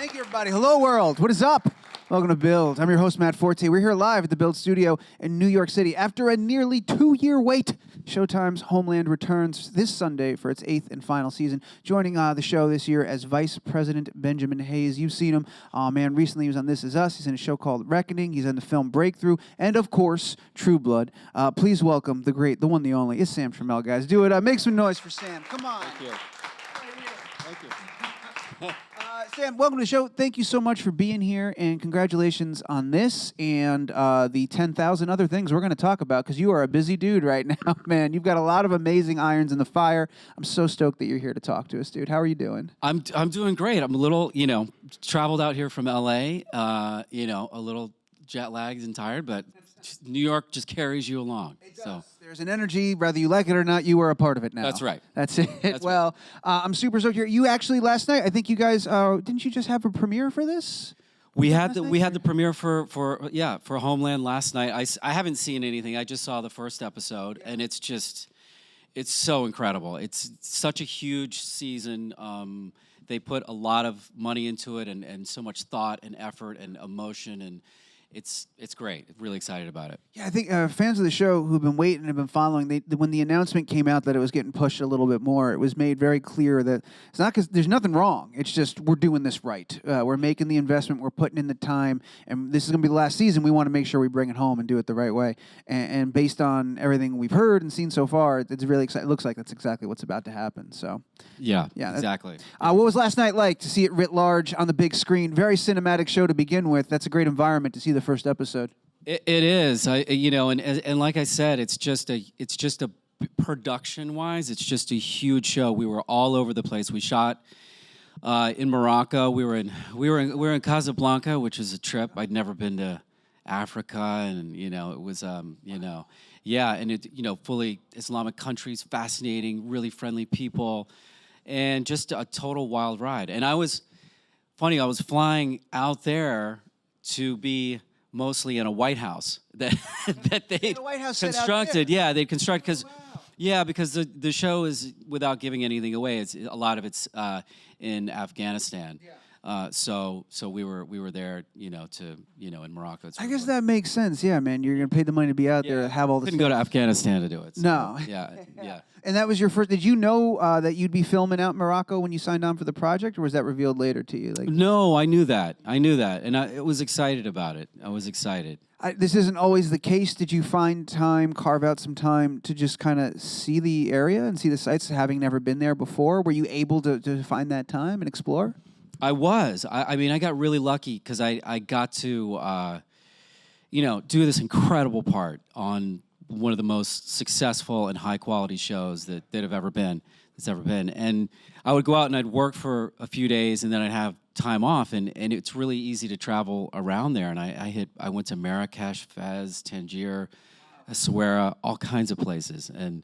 Thank you, everybody. Hello, world. What is up? Welcome to Build. I'm your host, Matt Forte. We're here live at the Build studio in New York City. After a nearly 2-year wait, Showtime's Homeland returns this Sunday for its 8th and final season. Joining the show this year as Vice President Benjamin Hayes. You've seen him. Man, recently he was on This Is Us. He's in a show called Reckoning. He's in the film Breakthrough. And, of course, True Blood. Please welcome the great, the one, the only. It's Sam Trammell, guys. Do it. Make some noise for Sam. Come on. Thank you. Thank you. Sam, welcome to the show. Thank you so much for being here, and congratulations on this and the 10,000 other things we're going to talk about, because you are a busy dude right now, man. You've got a lot of amazing irons in the fire. I'm so stoked that you're here to talk to us, dude. How are you doing? I'm doing great. I'm a little, traveled out here from LA, a little jet lagged and tired, but New York just carries you along. It does. So there's an energy, whether you like it or not, you are a part of it now. That's right. That's it. Well, I'm super stoked here. You actually last night, I think you guys didn't you just have a premiere for this? We had the premiere for Homeland last night. I haven't seen anything. I just saw the first episode, and it's so incredible. It's such a huge season. They put a lot of money into it, and so much thought and effort and emotion, and it's great. Really excited about it. Yeah, I think fans of the show who've been waiting and have been following, when the announcement came out that it was getting pushed a little bit more, it was made very clear that it's not because there's nothing wrong. It's just we're doing this right. We're making the investment. We're putting in the time. And this is going to be the last season. We want to make sure we bring it home and do it the right way. And based on everything we've heard and seen so far, it's really exciting. It looks like that's exactly what's about to happen. So yeah, exactly. What was last night like to see it writ large on the big screen? Very cinematic show to begin with. That's a great environment to see the first episode. It is, and like I said, it's just a production-wise, it's just a huge show. We were all over the place. We shot in Morocco. We were in Casablanca, which is a trip. I'd never been to Africa, and it was and it fully Islamic countries, fascinating, really friendly people, and just a total wild ride. And I was flying out there to be mostly in a White House that they constructed. Yeah, they constructed because the show is, without giving anything away, a lot of it's in Afghanistan. Yeah. So we were there, in Morocco. I guess that makes sense. Yeah, man, you're gonna pay the money to be out there, have all this. Couldn't go to Afghanistan to do it. So, no. Yeah. And that was your first. Did you know that you'd be filming out in Morocco when you signed on for the project, or was that revealed later to you? No, I knew that, and I was excited about it. I was excited. This isn't always the case. Did you carve out some time to just kind of see the area and see the sites, having never been there before? Were you able to find that time and explore? I was. I mean, I got really lucky because I got to, do this incredible part on one of the most successful and high-quality shows that's ever been. And I would go out and I'd work for a few days, and then I'd have time off, and it's really easy to travel around there. And I went to Marrakesh, Fez, Tangier, Essaouira, all kinds of places. And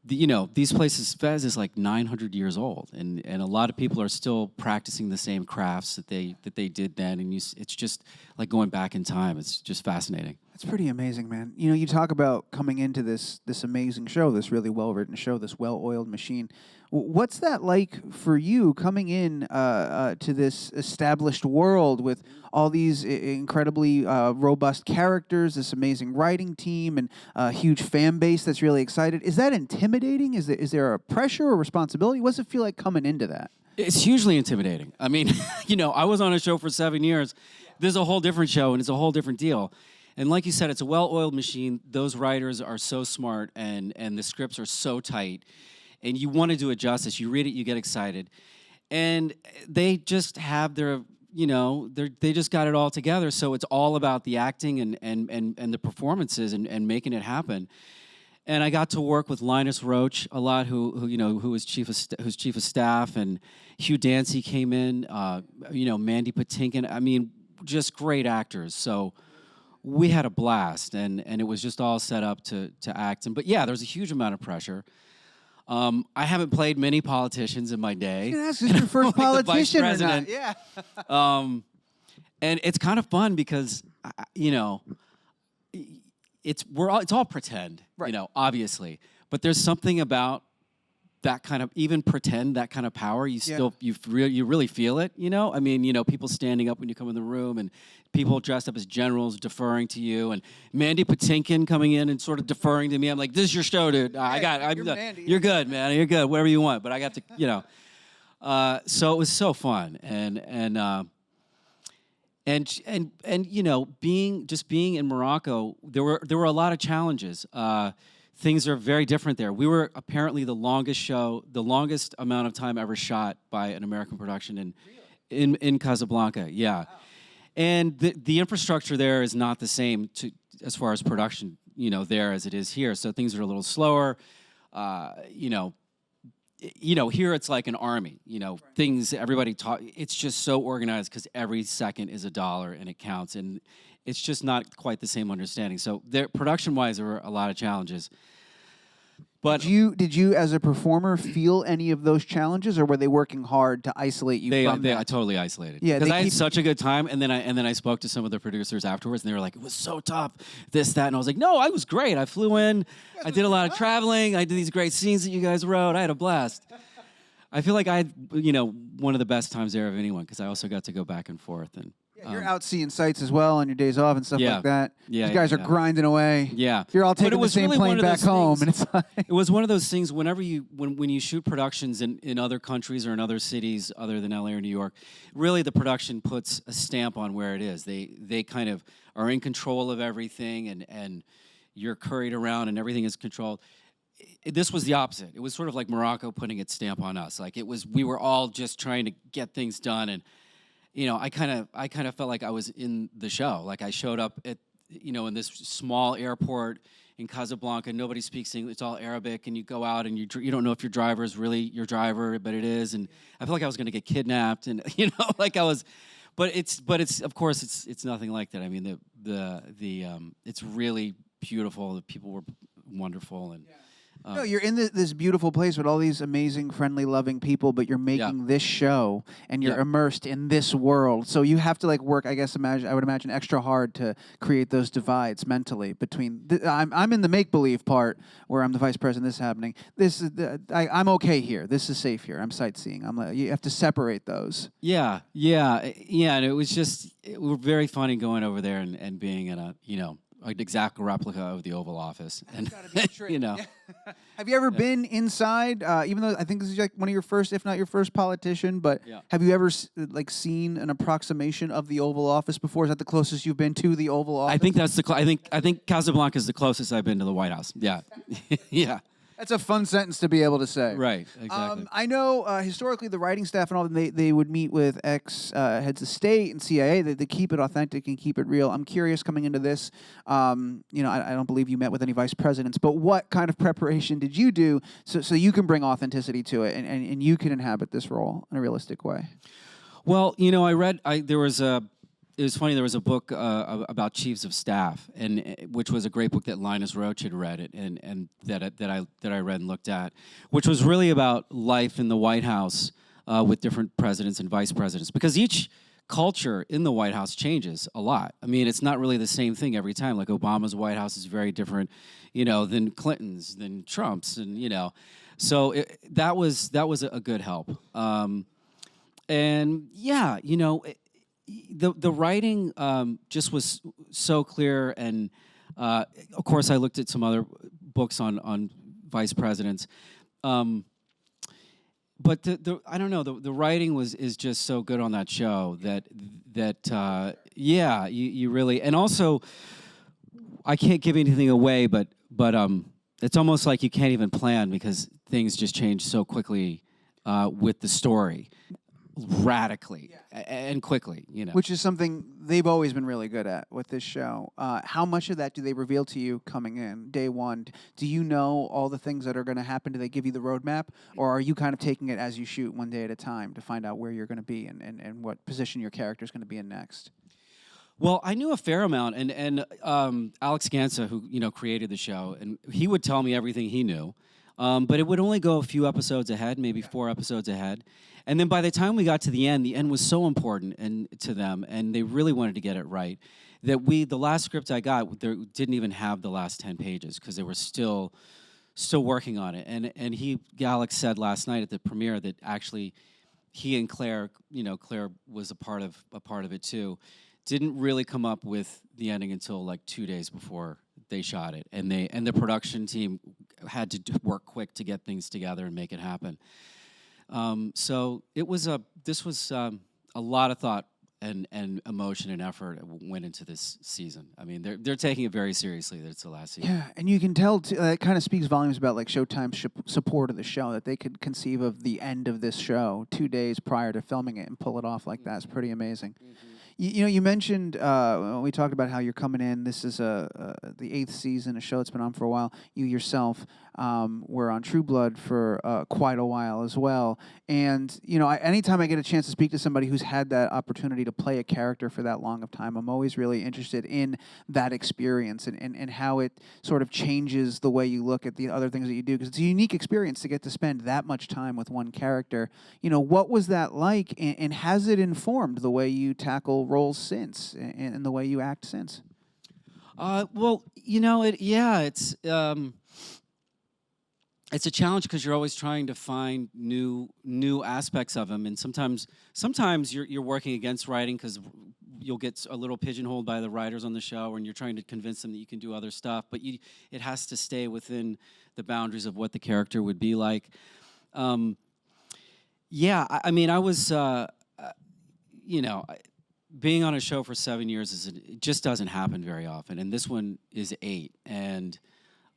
these places, Fez is like 900 years old, and a lot of people are still practicing the same crafts that they did then, and it's just like going back in time. It's just fascinating. That's pretty amazing, man. You talk about coming into this amazing show, this really well-written show, this well-oiled machine. What's that like for you coming in to this established world with all these incredibly robust characters, this amazing writing team, and a huge fan base that's really excited? Is that intimidating? Is there a pressure or responsibility? What does it feel like coming into that? It's hugely intimidating. I mean, I was on a show for 7 years. This is a whole different show, and it's a whole different deal. And like you said, it's a well-oiled machine. Those writers are so smart, and the scripts are so tight. And you want to do it justice. You read it, you get excited. And they just have their, they just got it all together. So it's all about the acting and the performances and making it happen. And I got to work with Linus Roach a lot, who was chief of staff, and Hugh Dancy came in, Mandy Patinkin. I mean, just great actors. So we had a blast, and it was just all set up to act. But yeah, there's a huge amount of pressure. I haven't played many politicians in my day. That's your first politician or not? Yeah. And it's kind of fun because it's all pretend, right. Obviously. But there's something about that kind of, even pretend that kind of power, you still, you really feel it, you know? I mean, you know, people standing up when you come in the room and people dressed up as generals deferring to you, and Mandy Patinkin coming in and sort of deferring to me. I'm like, this is your show, dude. You're good, man. You're good, whatever you want. But I got to, you know. So it was so fun. And you know, being in Morocco, there were a lot of challenges. Things are very different there. We were apparently the longest amount of time ever shot by an American production in Casablanca. Yeah, wow. And the infrastructure there is not the same as far as production, you know, there as it is here. So things are a little slower. You know, here it's like an army. You know, things everybody talk. It's just so organized because every second is $1 and it counts, and it's just not quite the same understanding. So there, production-wise, there were a lot of challenges. But did you, as a performer, feel any of those challenges, or were they working hard to isolate you from that? I totally isolated. Yeah, because I had such a good time, and then I spoke to some of the producers afterwards, and they were like, "It was so tough, this, that," and I was like, "No, I was great. I flew in, I did a lot of traveling, I did these great scenes that you guys wrote. I had a blast." I feel like I had, you know, one of the best times there of anyone, because I also got to go back and forth. And you're out seeing sights as well on your days off and stuff like that. Yeah, you guys are grinding away. Yeah, you're all taking the same plane back home, and it's like it was one of those things. Whenever when you shoot productions in other countries or in other cities other than LA or New York, really the production puts a stamp on where it is. They kind of are in control of everything, and you're curried around, and everything is controlled. This was the opposite. It was sort of like Morocco putting its stamp on us. Like we were all just trying to get things done, and you know, I kind of felt like I was in the show. Like I showed up at, you know, in this small airport in Casablanca. Nobody speaks English. It's all Arabic, and you go out and you don't know if your driver is really your driver, but it is. And I felt like I was going to get kidnapped, and you know, like I was. But it's of course it's nothing like that. I mean, it's really beautiful. The people were wonderful, and. No, you're in this beautiful place with all these amazing, friendly, loving people, but you're making this show, and you're immersed in this world. So you have to like work, I guess, I would imagine, extra hard to create those divides mentally between. I'm in the make-believe part where I'm the vice president. This is happening. This is I'm okay here. This is safe here. I'm sightseeing. You have to separate those. Yeah, and it was very funny going over there and being in a, you know, an exact replica of the Oval Office, and you know. Have you ever been inside? Even though I think this is like one of your first, if not your first, politician, but have you ever like seen an approximation of the Oval Office before? Is that the closest you've been to the Oval Office? I think that's I think Casablanca is the closest I've been to the White House. Yeah, yeah. That's a fun sentence to be able to say. Right, exactly. I know historically the writing staff and all, they would meet with ex-heads of state and CIA. They keep it authentic and keep it real. I'm curious coming into this, you know, I don't believe you met with any vice presidents, but what kind of preparation did you do so you can bring authenticity to it and you can inhabit this role in a realistic way? Well, you know, it was funny. There was a book about chiefs of staff, which was a great book that Linus Roach had read, and that I read and looked at, which was really about life in the White House with different presidents and vice presidents, because each culture in the White House changes a lot. I mean, it's not really the same thing every time. Like Obama's White House is very different, you know, than Clinton's, than Trump's, and you know, so that was a good help. And yeah, you know. The writing just was so clear, and of course I looked at some other books on vice presidents, but I don't know, the writing is just so good on that show that you really, and also I can't give anything away, but it's almost like you can't even plan because things just change so quickly with the story. Radically and quickly, you know. Which is something they've always been really good at with this show. How much of that do they reveal to you coming in, day one? Do you know all the things that are going to happen? Do they give you the roadmap? Or are you kind of taking it as you shoot one day at a time to find out where you're going to be and what position your character is going to be in next? Well, I knew a fair amount, and Alex Gansa, who, you know, created the show, and he would tell me everything he knew. But it would only go a few episodes ahead, maybe 4 episodes ahead. And then by the time we got to the end was so important to them, and they really wanted to get it right, that the last script I got, didn't even have the last 10 pages because they were still still working on it. And Alex said last night at the premiere that actually he and Claire, Claire was a part of it too, didn't really come up with the ending until like 2 days before they shot it, and the production team had to work quick to get things together and make it happen. So this was a lot of thought and emotion and effort went into this season. I mean, they're taking it very seriously that it's the last season. Yeah, and you can tell it kind of speaks volumes about like Showtime's support of the show, that they could conceive of the end of this show 2 days prior to filming it and pull it off like that. It's pretty amazing. You mentioned when we talked about how you're coming in. This is the 8th season, a show that's been on for a while. You yourself were on True Blood for quite a while as well. And anytime I get a chance to speak to somebody who's had that opportunity to play a character for that long of time, I'm always really interested in that experience and how it sort of changes the way you look at the other things that you do, because it's a unique experience to get to spend that much time with one character. What was that like, and has it informed the way you tackle roles since and the way you act since? Well, it's a challenge because you're always trying to find new aspects of them, and sometimes you're working against writing because you'll get a little pigeonholed by the writers on the show, and you're trying to convince them that you can do other stuff, but it has to stay within the boundaries of what the character would be like. I mean, I was, being on a show for 7 years it just doesn't happen very often, and this one is 8, and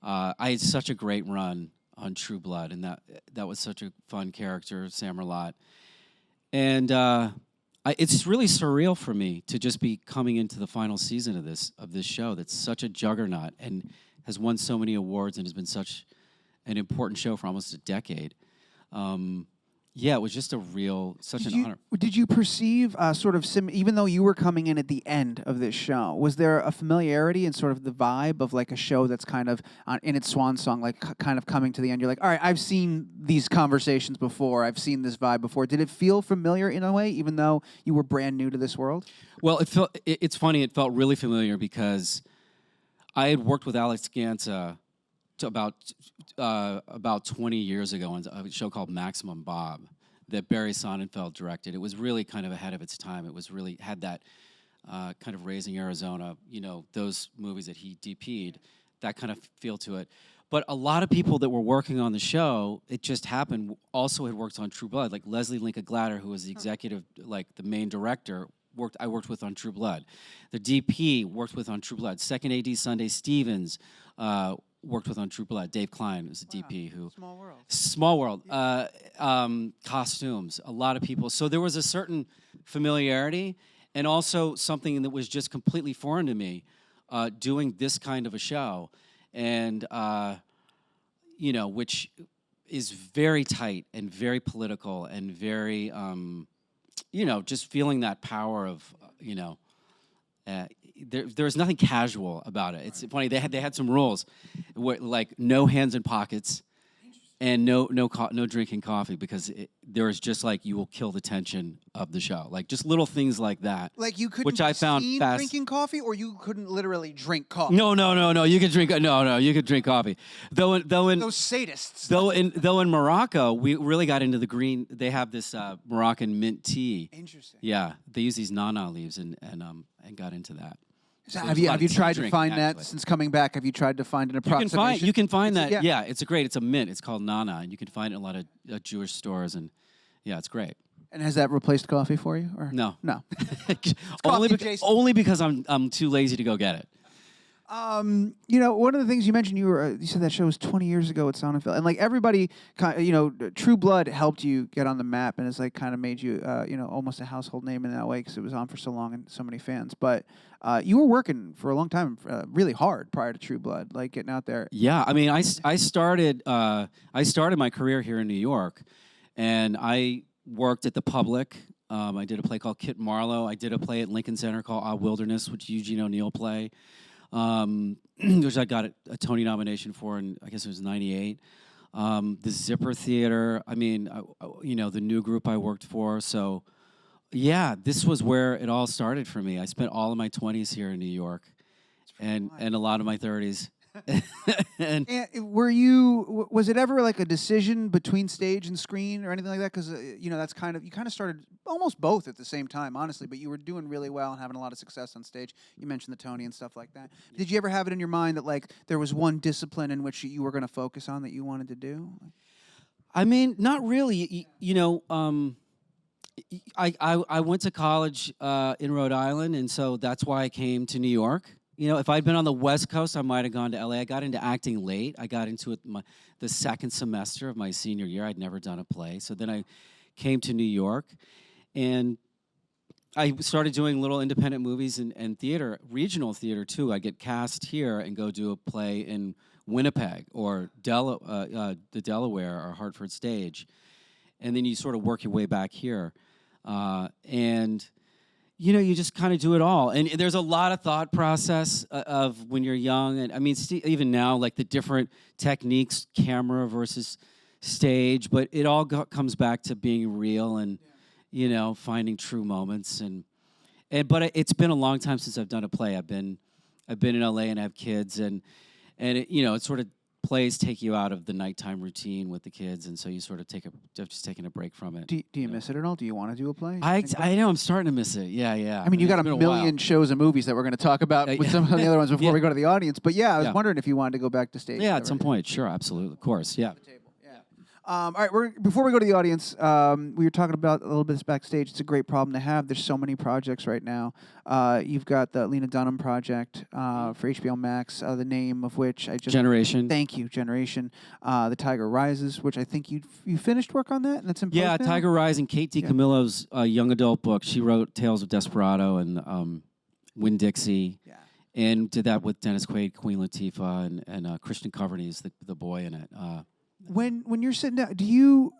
I had such a great run on True Blood, and that was such a fun character, Sam Trammell, and it's really surreal for me to just be coming into the final season of this show that's such a juggernaut and has won so many awards and has been such an important show for almost a decade. It was just such an honor. Did you perceive even though you were coming in at the end of this show, was there a familiarity and sort of the vibe of like a show that's kind of in its swan song, like kind of coming to the end? You're like, all right, I've seen these conversations before. I've seen this vibe before. Did it feel familiar in a way, even though you were brand new to this world? Well, it's funny. It felt really familiar because I had worked with Alex Ganta about 20 years ago on a show called Maximum Bob that Barry Sonnenfeld directed. It was really kind of ahead of its time. It was really had that kind of Raising Arizona, those movies that he DP'd, that kind of feel to it. But a lot of people that were working on the show, it just happened, also had worked on True Blood, like Leslie Linka Glatter, who was the executive, like the main director, I worked with on True Blood. The DP worked with on True Blood. Second AD Sunday Stevens worked with on True Blood. Dave Klein was the DP who... Small World. Costumes, a lot of people. So there was a certain familiarity and also something that was just completely foreign to me, doing this kind of a show. And, which is very tight and very political and very, just feeling that power of, there's nothing casual about it. It's funny, they had some rules, like no hands in pockets, and no drinking coffee, because there is just like you will kill the tension of the show, like just little things like that. Like you couldn't, which I found drinking coffee, or you couldn't literally drink coffee. No. You could drink. No, you could drink coffee. Though in those sadists. Though in Morocco, we really got into the green. They have this Moroccan mint tea. Interesting. Yeah, they use these nana leaves and got into that. So have you tried to find that since coming back? Have you tried to find an approximation? You can find that. Yeah, it's it's a mint. It's called nana, and you can find it in a lot of Jewish stores, and yeah, it's great. And has that replaced coffee for you? Or? No. Only because I'm too lazy to go get it. One of the things you mentioned, you said that show was 20 years ago at Sonnenfeld, and like everybody, True Blood helped you get on the map, and it's like kind of made you, almost a household name in that way because it was on for so long and so many fans. But you were working for a long time, really hard prior to True Blood, like getting out there. Yeah, I mean, I started my career here in New York, and I worked at the Public. I did a play called Kit Marlowe. I did a play at Lincoln Center called Odd Wilderness, which Eugene O'Neill play. Which I got a Tony nomination for, and I guess it was '98. The Zipper Theater. I mean, the new group I worked for. So, yeah, this was where it all started for me. I spent all of my 20s here in New York, and a lot of my 30s And And were you? Was it ever like a decision between stage and screen or anything like that? Because you know that's kind of you kind of started almost both at the same time, honestly. But you were doing really well and having a lot of success on stage. You mentioned the Tony and stuff like that. Did you ever have it in your mind that like there was one discipline in which you were going to focus on that you wanted to do? I mean, not really. You know, I went to college in Rhode Island, and so that's why I came to New York. You know, if I'd been on the West Coast, I might have gone to LA. I got into acting late. I got into it the second semester of my senior year. I'd never done a play. So then I came to New York, and I started doing little independent movies and theater, regional theater too. I get cast here and go do a play in Winnipeg or the Delaware or Hartford stage. And then you sort of work your way back here. And you know, you just kind of do it all. And there's a lot of thought process of when you're young. And I mean, even now, like the different techniques, camera versus stage, but it all comes back to being real and, you know, finding true moments. But it's been a long time since I've done a play. I've been in LA and I have kids and you know, it sort of plays take you out of the nighttime routine with the kids, and so you sort of just taking a break from it. Do you miss it at all? Do you want to do a play? I know I'm starting to miss it. Yeah. I mean, you got a million shows and movies that we're going to talk about with some of the other ones before we go to the audience. But yeah, I was wondering if you wanted to go back to stage. Yeah, at some point. Sure, absolutely, of course. Yeah. All right, before we go to the audience, we were talking about a little bit backstage. It's a great problem to have. There's so many projects right now. You've got the Lena Dunham project for HBO Max, the name of which I just... Generation. Thank you, Generation. The Tiger Rises, which I think you finished work on that, and it's in Yeah, post now? Tiger Rising, Kate DiCamillo's young adult book. She wrote Tales of Desperado and Winn-Dixie. Yeah. And did that with Dennis Quaid, Queen Latifah, and Christian Coverty is the boy in it. When you're sitting down, do you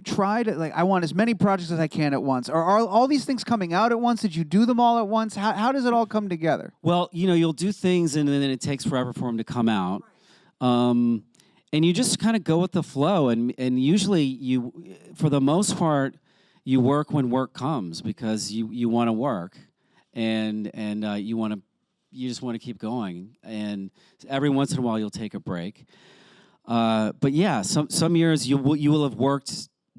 try to, like, I want as many projects as I can at once? Or are all these things coming out at once? Did you do them all at once? How does it all come together? Well, you know, you'll do things and then it takes forever for them to come out. And you just kind of go with the flow. And usually you, for the most part, you work when work comes because you want to work and you just want to keep going. And every once in a while you'll take a break. But yeah, some years you will have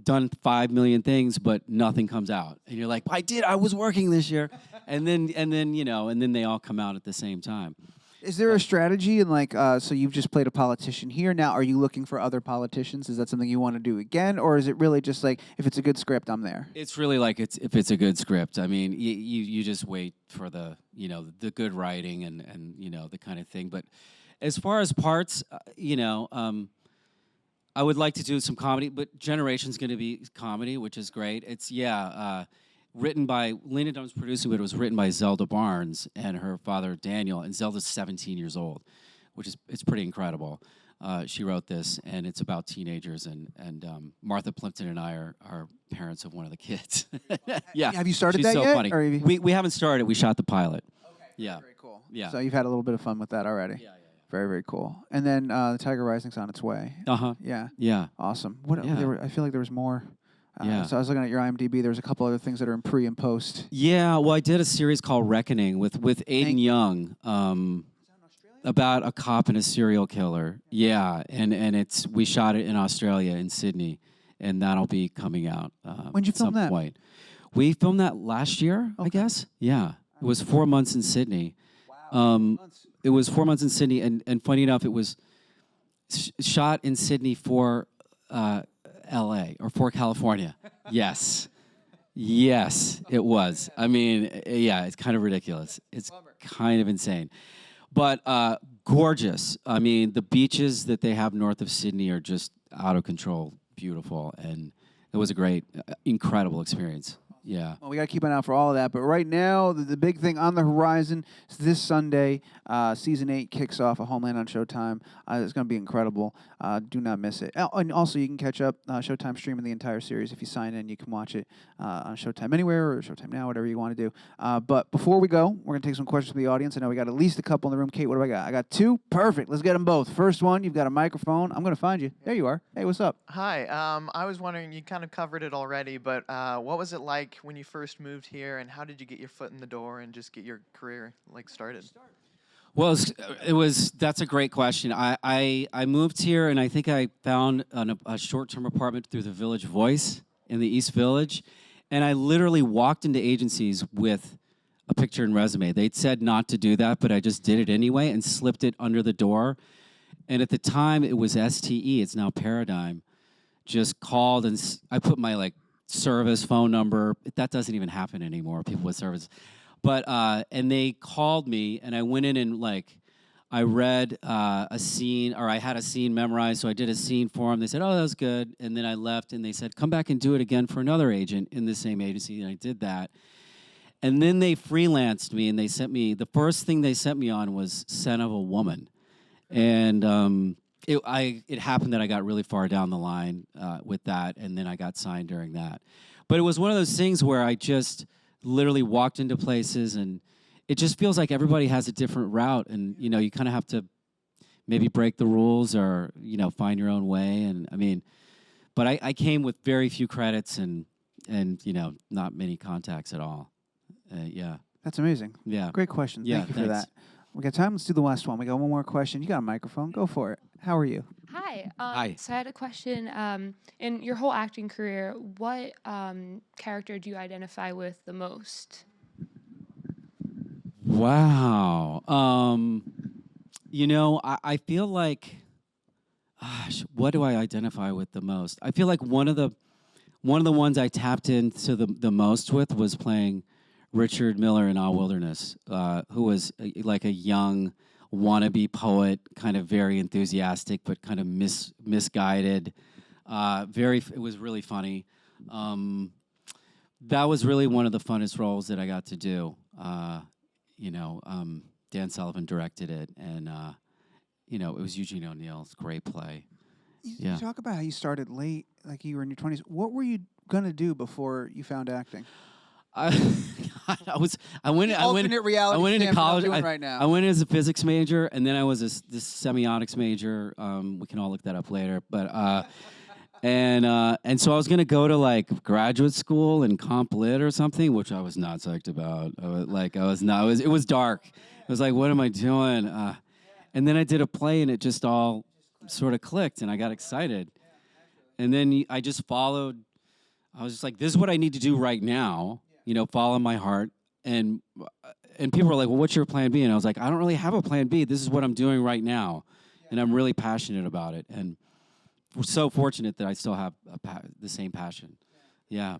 done 5 million things, but nothing comes out, and you're like, I was working this year, and then you know, and then they all come out at the same time. Is there a strategy and like so you've just played a politician here? Now, are you looking for other politicians? Is that something you want to do again, or is it really just like if it's a good script, I'm there? It's really like if it's a good script. I mean, you just wait for the the good writing and you know the kind of thing, but. As far as parts, you know, I would like to do some comedy, but Generation's going to be comedy, which is great. It's, written by, Lena Dunham's producing, but it was written by Zelda Barnes and her father, Daniel, and Zelda's 17 years old, which is, it's pretty incredible. She wrote this, and it's about teenagers, and Martha Plimpton and I are parents of one of the kids. Yeah. Have you started She's that so yet? funny. Or we haven't started. We shot the pilot. Okay. Yeah. Very cool. Yeah. So you've had a little bit of fun with that already. Yeah. Very, very cool. And then the Tiger Rising's on its way. Uh-huh. Yeah. Yeah. Awesome. What? Yeah. I feel like there was more. Yeah. So I was looking at your IMDb. There's a couple other things that are in pre and post. Yeah. Well, I did a series called Reckoning with Aiden Young about a cop and a serial killer. Yeah. And we shot it in Australia, in Sydney, and that'll be coming out When'd you at some film that? point. We filmed that last year, I guess. Yeah. It was 4 months in Sydney. Wow. It was 4 months in Sydney, and funny enough, it was shot in Sydney for L.A. or for California. Yes. Yes, it was. I mean, yeah, it's kind of ridiculous. It's kind of insane. But gorgeous. I mean, the beaches that they have north of Sydney are just out of control, beautiful, and it was a great, incredible experience. Yeah. Well, we got to keep an eye out for all of that. But right now, the big thing on the horizon is this Sunday, Season 8 kicks off a Homeland on Showtime. It's going to be incredible. Do not miss it. And also, you can catch up Showtime streaming the entire series. If you sign in, you can watch it on Showtime Anywhere or Showtime Now, whatever you want to do. But before we go, we're going to take some questions from the audience. I know we got at least a couple in the room. Kate, what do I got? I got 2. Perfect. Let's get them both. First one, you've got a microphone. I'm going to find you. There you are. Hey, what's up? Hi. I was wondering, you kind of covered it already, but what was it like when you first moved here, and how did you get your foot in the door and just get your career started? Well, that's a great question. I moved here, and I think I found a short-term apartment through the Village Voice in the East Village, and I literally walked into agencies with a picture and resume. They'd said not to do that, but I just did it anyway and slipped it under the door. And at the time, it was STE. It's now Paradigm. Just called, and I put my service phone number. That doesn't even happen anymore. People with service. But and they called me, and I went in and I read a scene, or I had a scene memorized, so I did a scene for them. They said, "Oh, that was good," and then I left, and they said, "Come back and do it again for another agent in the same agency," and I did that. And then they freelanced me, and they sent me, the first thing they sent me on was "Scent of a Woman," and it happened that I got really far down the line with that, and then I got signed during that. But it was one of those things where I just literally walked into places, and it just feels like everybody has a different route, and you kind of have to maybe break the rules or find your own way. And I mean, but I came with very few credits and not many contacts at all. Yeah, That's amazing. Yeah, Great question. Yeah, Thank you for thanks. that. We got time. Let's do the last one. We got one more question. You got a microphone. Go for it. How are you? Hi. Hi. So I had a question. In your whole acting career, what character do you identify with the most? Wow. I feel like, gosh, what do I identify with the most? I feel like one of the ones I tapped into the most with was playing Richard Miller in Our Wilderness, who was like a young wannabe poet, kind of very enthusiastic, but kind of misguided. It was really funny. That was really one of the funnest roles that I got to do. Dan Sullivan directed it, and it was Eugene O'Neill's great play. You talk about how you started late, like you were in your 20s. What were you gonna do before you found acting? I went Alternate reality. I went into Sam, what I'm college. doing right now. I went as a physics major, and then I was this semiotics major. We can all look that up later. But and so I was gonna go to graduate school in comp lit or something, which I was not psyched about. It was dark. It was like, what am I doing? And then I did a play, and it just all sort of clicked, and I got excited. And then I just followed. I was just like, this is what I need to do right now. Follow my heart. And people were like, well, what's your plan B? And I was like, I don't really have a plan B. This is what I'm doing right now. And I'm really passionate about it. And we're so fortunate that I still have the same passion. Yeah.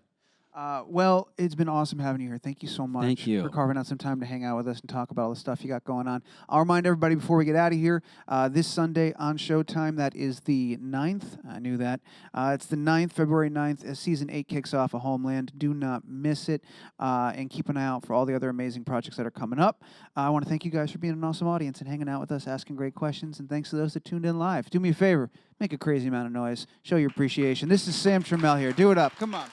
Well, it's been awesome having you here. Thank you so much Thank you. for carving out some time to hang out with us and talk about all the stuff you got going on. I'll remind everybody before we get out of here, this Sunday on Showtime, that is the 9th. I knew that. It's the 9th, February 9th, as Season 8 kicks off of Homeland. Do not miss it, and keep an eye out for all the other amazing projects that are coming up. I want to thank you guys for being an awesome audience and hanging out with us, asking great questions, and thanks to those that tuned in live. Do me a favor, make a crazy amount of noise, show your appreciation. This is Sam Trammell here. Do it up. Come on.